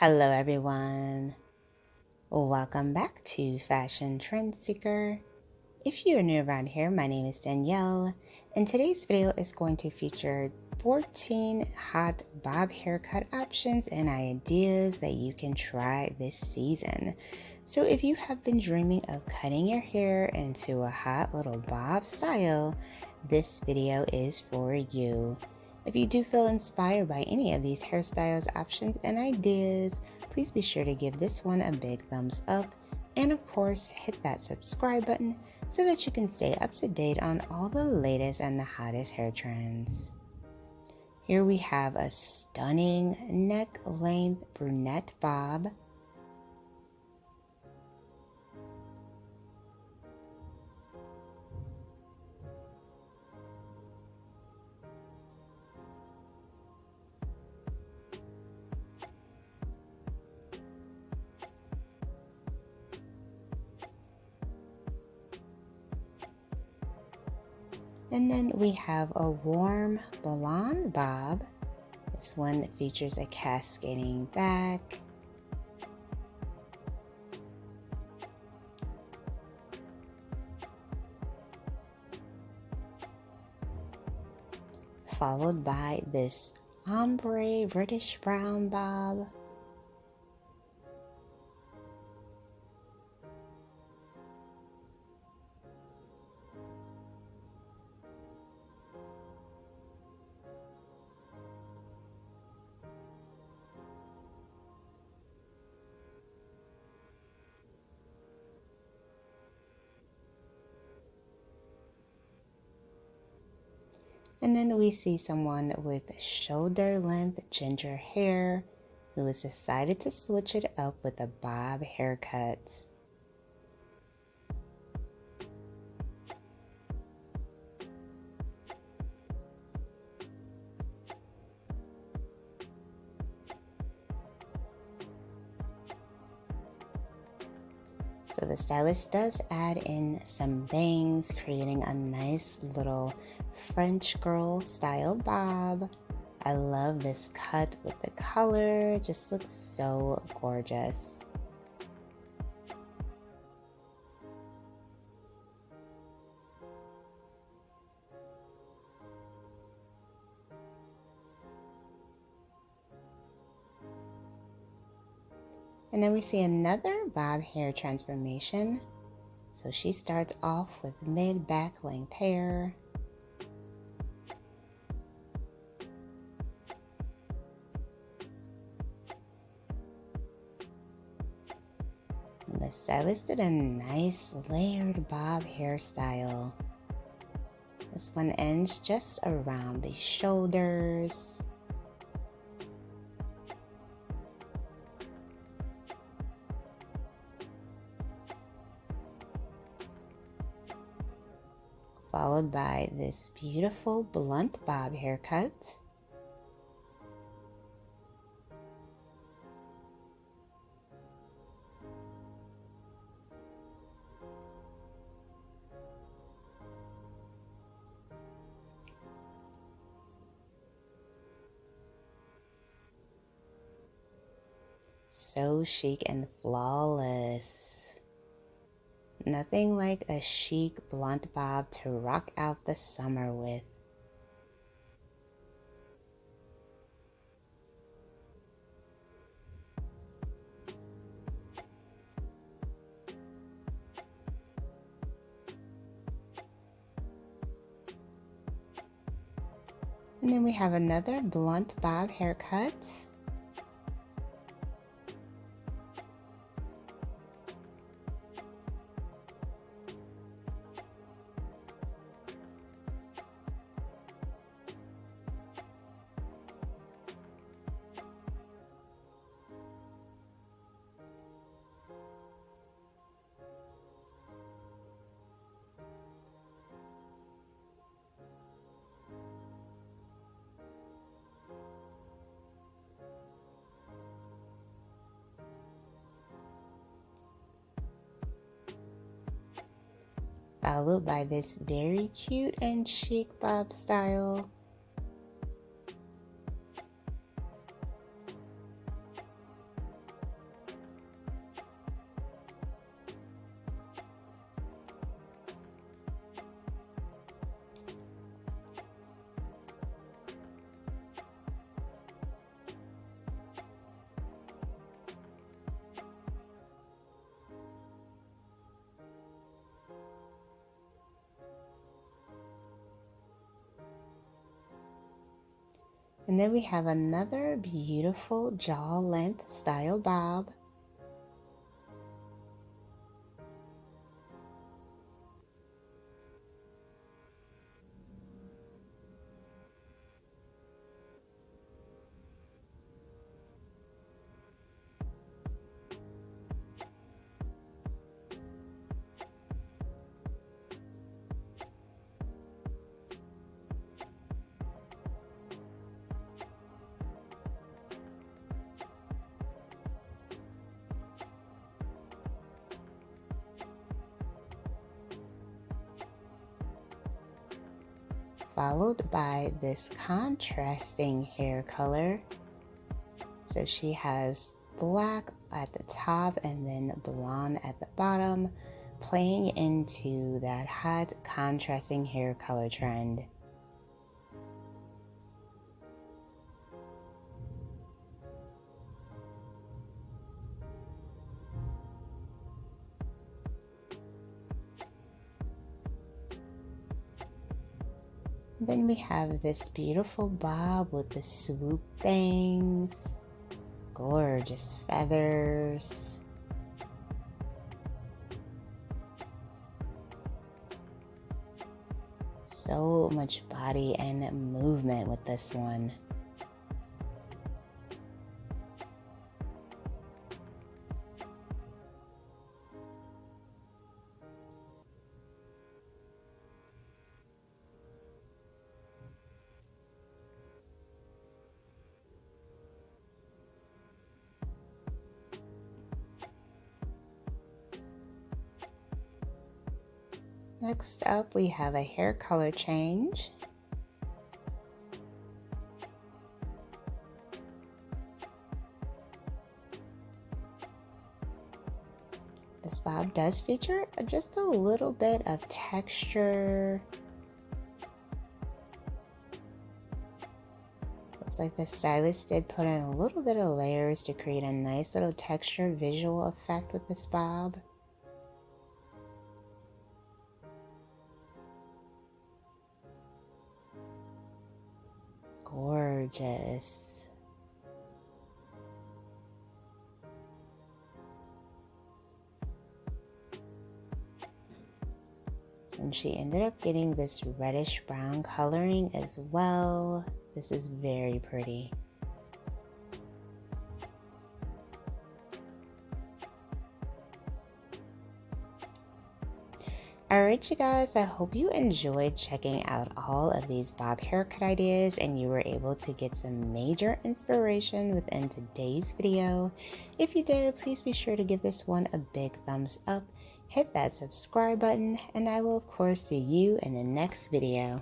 Hello everyone, welcome back to Fashion Trend Seeker. If you are new around here, my name is Danielle, and today's video is going to feature 14 hot bob haircut options and ideas that you can try this season. So if you have been dreaming of cutting your hair into a hot little bob style, this video is for you. If you do feel inspired by any of these hairstyles, options, and ideas, please be sure to give this one a big thumbs up, and of course hit that subscribe button so that you can stay up to date on all the latest and the hottest hair trends. Here we have a stunning neck length brunette bob. And then we have a warm blonde bob. This one features a cascading back. Followed by this ombre reddish brown bob. And then we see someone with shoulder length ginger hair who has decided to switch it up with a bob haircut. So the stylist does add in some bangs, creating a nice little French girl style bob. I love this cut with the color, it just looks so gorgeous. And then we see another bob hair transformation. So she starts off with mid back length hair. And the stylist did a nice layered bob hairstyle. This one ends just around the shoulders. Followed by this beautiful blunt bob haircut. So chic and flawless. Nothing like a chic blunt bob to rock out the summer with. And then we have another blunt bob haircut. Followed by this very cute and chic bob style. And then we have another beautiful jaw length style bob. Followed by this contrasting hair color. So she has black at the top and then blonde at the bottom, playing into that hot contrasting hair color trend. Then we have this beautiful bob with the swoop bangs, gorgeous feathers. So much body and movement with this one. Next up, we have a hair color change. This bob does feature just a little bit of texture. Looks like the stylist did put in a little bit of layers to create a nice little texture visual effect with this bob. Gorgeous. And she ended up getting this reddish brown coloring as well. This is very pretty. Alright you guys, I hope you enjoyed checking out all of these bob haircut ideas and you were able to get some major inspiration within today's video. If you did, please be sure to give this one a big thumbs up, hit that subscribe button, and I will of course see you in the next video.